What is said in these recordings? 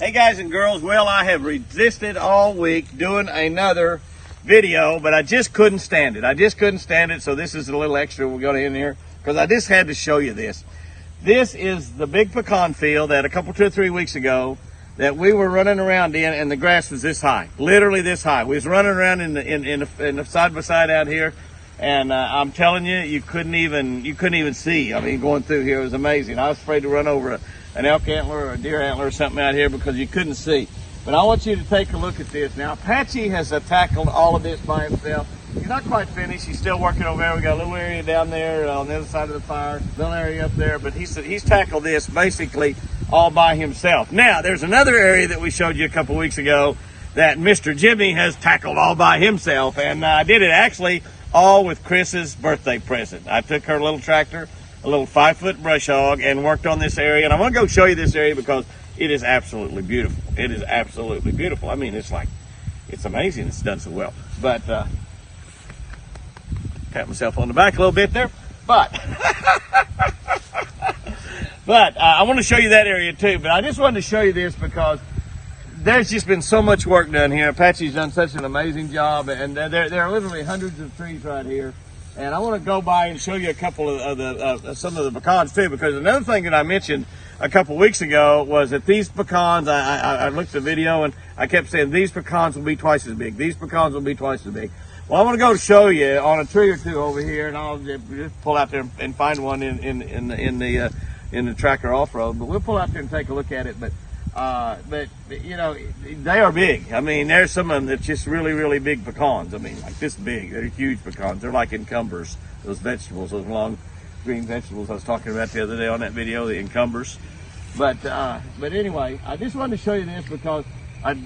Hey guys and girls, well, I have resisted all week doing another video, but I just couldn't stand it. So this is a little extra we're going to in here because I just had to show you this. This is the big pecan field that two or 3 weeks ago that we were running around in, and the grass was this high, literally this high. We was running around in the side by side out here, and I'm telling you, you couldn't even see. I mean, going through here, it was amazing. I was afraid to run over an elk antler or a deer antler or something out here because you couldn't see. But I want you to take a look at this. Now, Apache has tackled all of this by himself. He's not quite finished. He's still working over there. We got a little area down there on the other side of the fire, little area up there, but he's tackled this basically all by himself. Now, there's another area that we showed you a couple weeks ago that Mr. Jimmy has tackled all by himself, and I did it actually all with Chris's birthday present. I took her little tractor, a little 5-foot brush hog, and worked on this area. And I'm going to go show you this area because it is absolutely beautiful. It is absolutely beautiful. I mean, it's amazing. It's done so well. But pat myself on the back a little bit there. But I want to show you that area too. But I just wanted to show you this because there's just been so much work done here. Apache's done such an amazing job, and there are literally hundreds of trees right here. And I want to go by and show you a couple of some of the pecans too, because another thing that I mentioned a couple weeks ago was that these pecans, I looked at the video and I kept saying these pecans will be twice as big. These pecans will be twice as big. Well, I'm going to go show you on a tree or two over here, and I'll just pull out there and find one in the tractor off-road. But we'll pull out there and take a look at it. But you know, they are big. I mean, there's some of them that's just really, really big pecans. I mean, like this big. They're huge pecans. They're like encumbers, those vegetables, those long green vegetables I was talking about the other day on that video, the encumbers. But anyway, I just wanted to show you this because a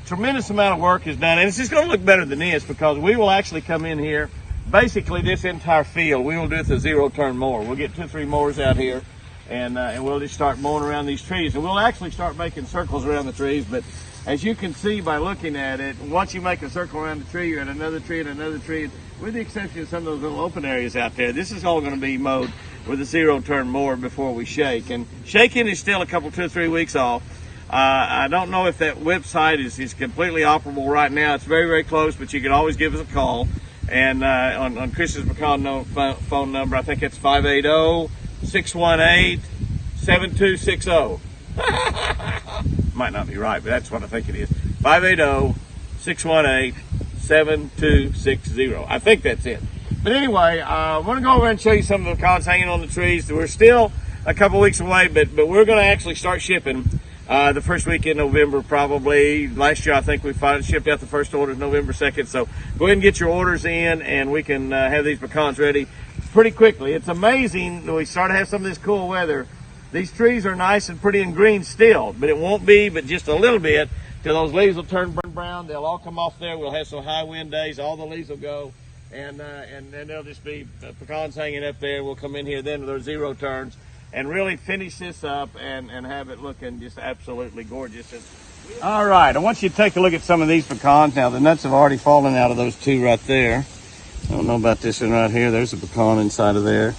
tremendous amount of work is done, and it's just going to look better than this because we will actually come in here, basically this entire field, we will do it with a zero-turn mower. We'll get 2 or 3 mowers out here, and we'll just start mowing around these trees, and we'll actually start making circles around the trees. But as you can see by looking at it, once you make a circle around the tree, you're at another tree and another tree, with the exception of some of those little open areas out there. This is all going to be mowed with a zero-turn mower before we shake, and shaking is still 2 or 3 weeks off. I don't know if that website is completely operable right now. It's very, very close, but you can always give us a call. And on Chris's pecan phone number, I think it's 580-618-7260. Might not be right, but that's what I think it is. 580-618-7260. I think that's it. But anyway, I want to go over and show you some of the pecans hanging on the trees. We're still a couple weeks away, but we're going to actually start shipping the first week in November, probably. Last year, I think we shipped out the first orders November 2nd. So go ahead and get your orders in, and we can have these pecans ready pretty quickly. It's amazing that we start to have some of this cool weather. These trees are nice and pretty and green still, but it won't be but just a little bit till those leaves will turn brown. They'll all come off there. We'll have some high wind days. All the leaves will go, and then there'll just be pecans hanging up there. We'll come in here then with our zero turns and really finish this up and have it looking just absolutely gorgeous. All right, I want you to take a look at some of these pecans. Now, the nuts have already fallen out of those 2 right there. I don't know about this one right here. There's a pecan inside of there.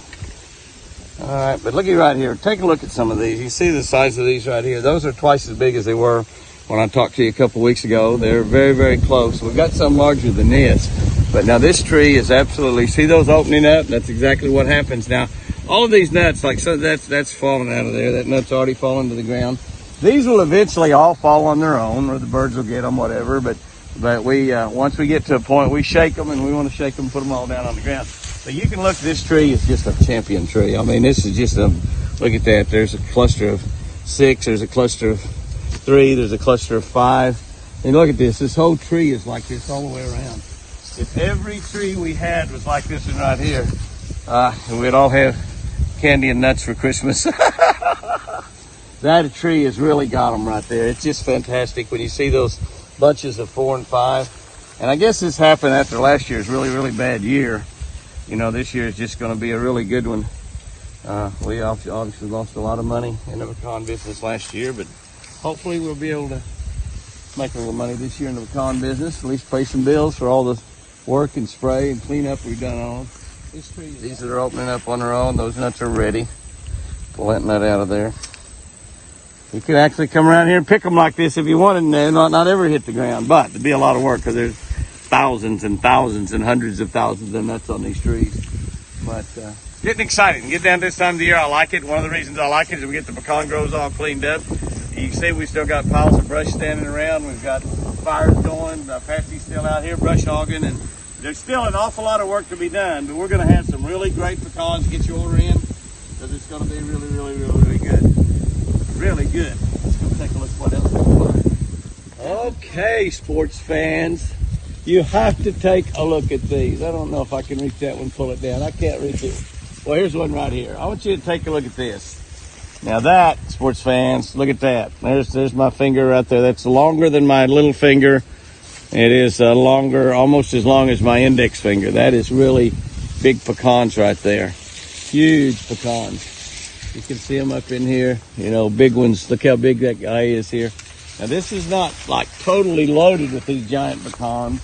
All right, but looky right here. Take a look at some of these. You see the size of these right here. Those are twice as big as they were when I talked to you a couple weeks ago. They're very, very close. We've got some larger than this. But now this tree is absolutely, see those opening up? That's exactly what happens. Now, all of these nuts, like so that's falling out of there. That nut's already fallen to the ground. These will eventually all fall on their own, or the birds will get them, whatever. But we once we get to a point, we shake them, and we want to shake them, put them all down on the ground. So you can look, this tree is just a champion tree. I mean, this is just look at that. There's a cluster of 6, there's a cluster of 3, there's a cluster of 5. And look at this whole tree is like this all the way around. If every tree we had was like this one right here, we'd all have candy and nuts for Christmas. That tree has really got them right there. It's just fantastic when you see those bunches of 4 and 5. And I guess this happened after last year's really, really bad year. You know, this year is just going to be a really good one. We obviously lost a lot of money in the pecan business last year, but hopefully we'll be able to make a little money this year in the pecan business, at least pay some bills for all the work and spray and cleanup we've done on them. These that are opening up on their own, those nuts are ready. Pull that nut out of there. You can actually come around here and pick them like this if you wanted, and they're not ever hit the ground. But it'd be a lot of work because there's thousands and thousands and hundreds of thousands of nuts on these trees. But getting exciting. Get down this time of the year, I like it. One of the reasons I like it is we get the pecan groves all cleaned up. You can see we still got piles of brush standing around. We've got fires going. Patsy's still out here brush hogging, and there's still an awful lot of work to be done. But we're going to have some really great pecans to get your order in, because it's going to be really, really, really, really good. Really good. Let's go take a look at what else we can find. Okay, sports fans, you have to take a look at these. I don't know if I can reach that one, pull it down. I can't reach it. Well, here's one right here. I want you to take a look at this. Now that, sports fans, look at that. There's my finger right there. That's longer than my little finger. It is longer, almost as long as my index finger. That is really big pecans right there. Huge pecans. You can see them up in here, you know, big ones. Look how big that guy is here. Now this is not like totally loaded with these giant pecans,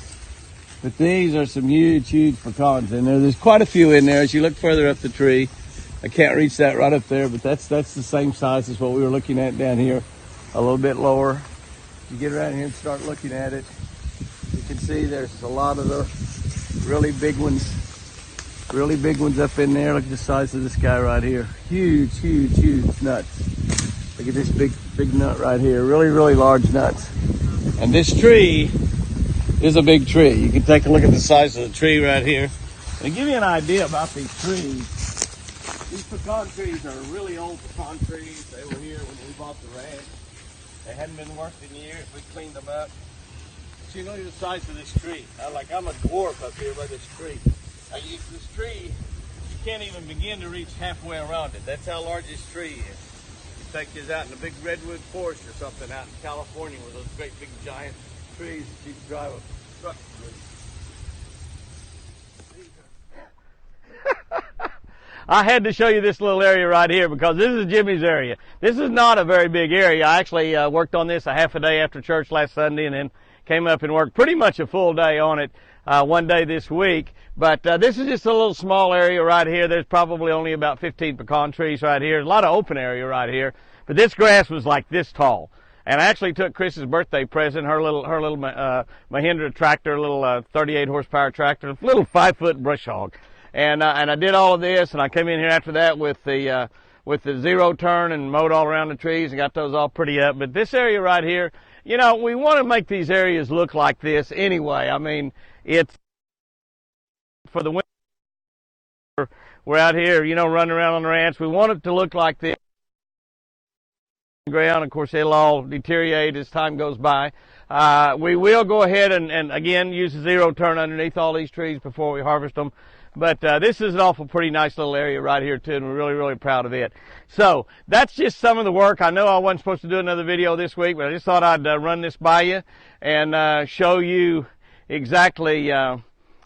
but these are some huge, huge pecans in there. There's quite a few in there as you look further up the tree. I can't reach that right up there, but that's the same size as what we were looking at down here, a little bit lower. You get around here and start looking at it, you can see there's a lot of the really big ones up in there. Look at the size of this guy right here. Huge, huge, huge nuts. Look at this big nut right here. Really, really large nuts. And this tree is a big tree. You can take a look at the size of the tree right here. To give you an idea about these trees, these pecan trees are really old pecan trees. They were here when we bought the ranch. They hadn't been worked in years. We cleaned them up. But you know the size of this tree. I'm a dwarf up here by this tree. This tree, you can't even begin to reach halfway around it. That's how large this tree is. You take this out in a big redwood forest or something out in California with those great big giant trees that you can drive a truck through. I had to show you this little area right here because this is Jimmy's area. This is not a very big area. I actually worked on this a half a day after church last Sunday and then came up and worked pretty much a full day on it one day this week. But this is just a little small area right here. There's probably only about 15 pecan trees right here. A lot of open area right here. But this grass was like this tall. And I actually took Chris's birthday present, her little Mahindra tractor, little 38 horsepower tractor, little 5-foot brush hog. And I did all of this, and I came in here after that with the zero turn and mowed all around the trees and got those all pretty up. But this area right here, you know, we want to make these areas look like this anyway. I mean, it's for the winter. We're out here, you know, running around on the ranch. We want it to look like this. Ground, of course, it'll all deteriorate as time goes by. We will go ahead and again use a zero turn underneath all these trees before we harvest them. But this is an awful pretty nice little area right here too, and we're really, really proud of it. So that's just some of the work. I know I wasn't supposed to do another video this week, but I just thought I'd run this by you and show you exactly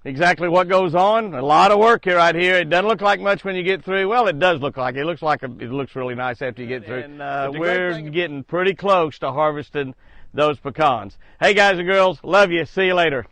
what goes on. A lot of work here right here. It doesn't look like much when you get through. Well, it does look like it. It looks really nice after you get through. And we're getting pretty close to harvesting those pecans. Hey guys and girls, love you. See you later.